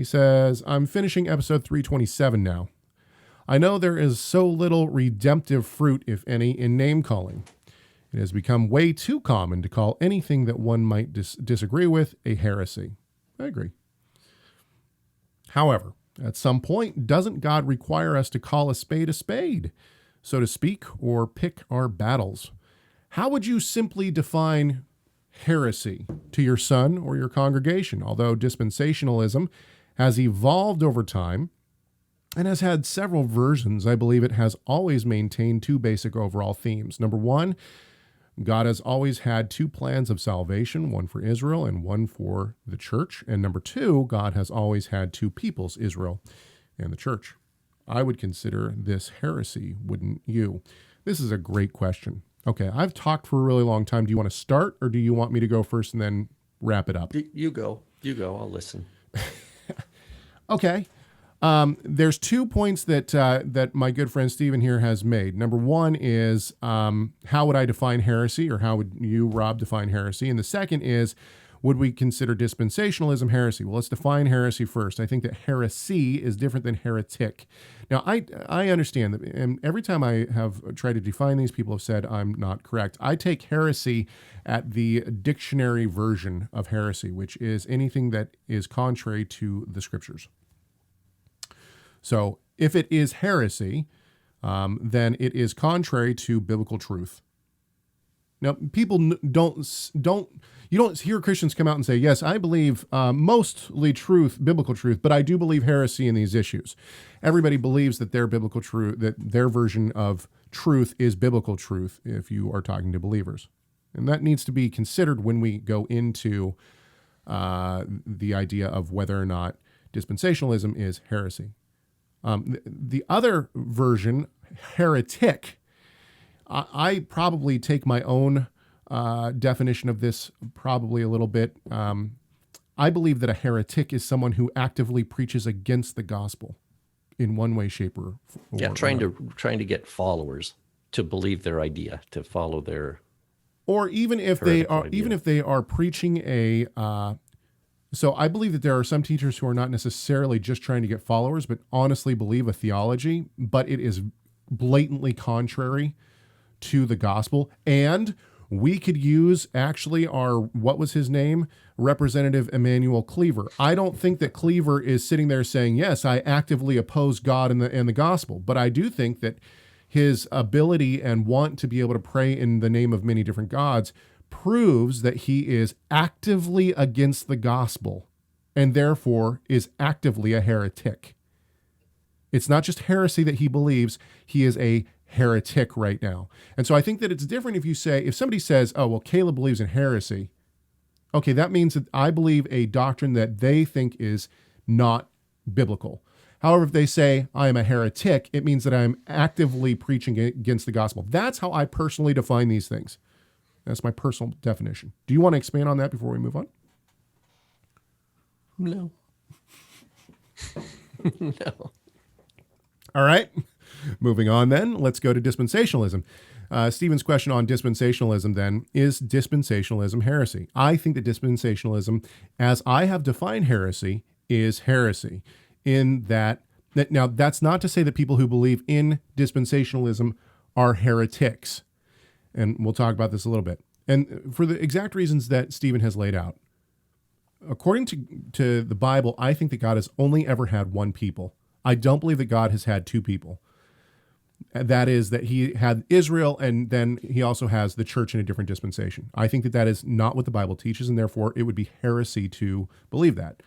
He says, I'm finishing episode 327 now. I know there is so little redemptive fruit, if any, in name calling. It has become way too common to call anything that one might disagree with a heresy. I agree. However, at some point, doesn't God require us to call a spade, so to speak, or pick our battles? How would you simply define heresy to your son or your congregation? Although dispensationalism has evolved over time and has had several versions, I believe it has always maintained two basic overall themes. Number one, God has always had two plans of salvation, one for Israel and one for the church. And number two, God has always had two peoples, Israel and the church. I would consider this heresy, wouldn't you? This is a great question. Okay, I've talked for a really long time. Do you want to start, or do you want me to go first and then wrap it up? You go. I'll listen. Okay. There's 2 points that my good friend Stephen here has made. Number one is how would I define heresy, or how would you, Rob, define heresy? And the second is, would we consider dispensationalism heresy? Well, let's define heresy first. I think that heresy is different than heretic. Now, I understand that, and every time I have tried to define these, people have said I'm not correct. I take heresy at the dictionary version of heresy, which is anything that is contrary to the scriptures. So if it is heresy, then it is contrary to biblical truth. Now, people you don't hear Christians come out and say, yes, I believe mostly truth, biblical truth, but I do believe heresy in these issues. Everybody believes that their biblical truth, that their version of truth is biblical truth if you are talking to believers. And that needs to be considered when we go into the idea of whether or not dispensationalism is heresy. The other version, heretic, I probably take my own definition of this probably a little bit. I believe that a heretic is someone who actively preaches against the gospel in one way, shape, or trying to get followers to believe their idea, to follow their, or even if they are preaching a. So I believe that there are some teachers who are not necessarily just trying to get followers, but honestly believe a theology, but it is blatantly contrary to the gospel. And we could use actually what was his name? Representative Emmanuel Cleaver. I don't think that Cleaver is sitting there saying, yes, I actively oppose God and the gospel, but I do think that his ability and want to be able to pray in the name of many different gods proves that he is actively against the gospel and therefore is actively a heretic. It's not just heresy that he believes, he is a heretic right now. And so I think that it's different if somebody says, oh, well, Caleb believes in heresy. Okay, that means that I believe a doctrine that they think is not biblical. However, if they say I am a heretic, it means that I'm actively preaching against the gospel. That's how I personally define these things. That's my personal definition. Do you want to expand on that before we move on? No. No. All right. Moving on then, let's go to dispensationalism. Stephen's question on dispensationalism then, is dispensationalism heresy? I think that dispensationalism, as I have defined heresy, is heresy. In that now that's not to say that people who believe in dispensationalism are heretics. And we'll talk about this a little bit. And for the exact reasons that Stephen has laid out, according to the Bible, I think that God has only ever had one people. I don't believe that God has had two people. That is that he had Israel, and then he also has the church in a different dispensation. I think that is not what the Bible teaches, and therefore it would be heresy to believe that.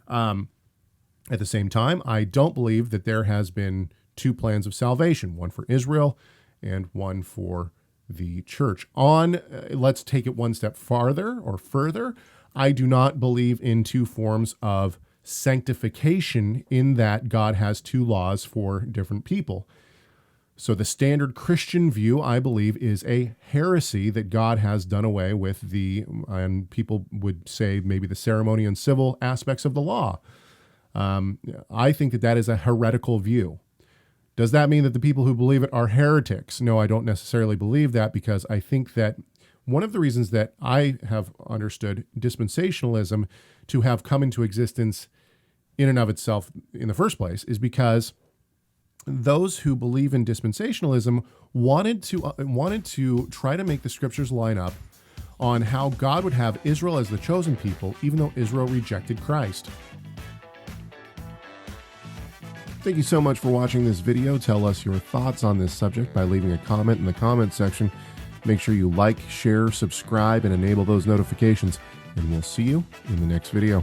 At the same time, I don't believe that there has been two plans of salvation, one for Israel and one for the church. Let's take it one step farther or further. I do not believe in two forms of sanctification in that God has two laws for different people. So the standard Christian view, I believe, is a heresy that God has done away with and people would say maybe the ceremony and civil aspects of the law. I think that is a heretical view. Does that mean that the people who believe it are heretics? No, I don't necessarily believe that, because I think that one of the reasons that I have understood dispensationalism to have come into existence in and of itself in the first place is because those who believe in dispensationalism wanted to try to make the scriptures line up on how God would have Israel as the chosen people, even though Israel rejected Christ. Thank you so much for watching this video. Tell us your thoughts on this subject by leaving a comment in the comment section. Make sure you like, share, subscribe, and enable those notifications. And we'll see you in the next video.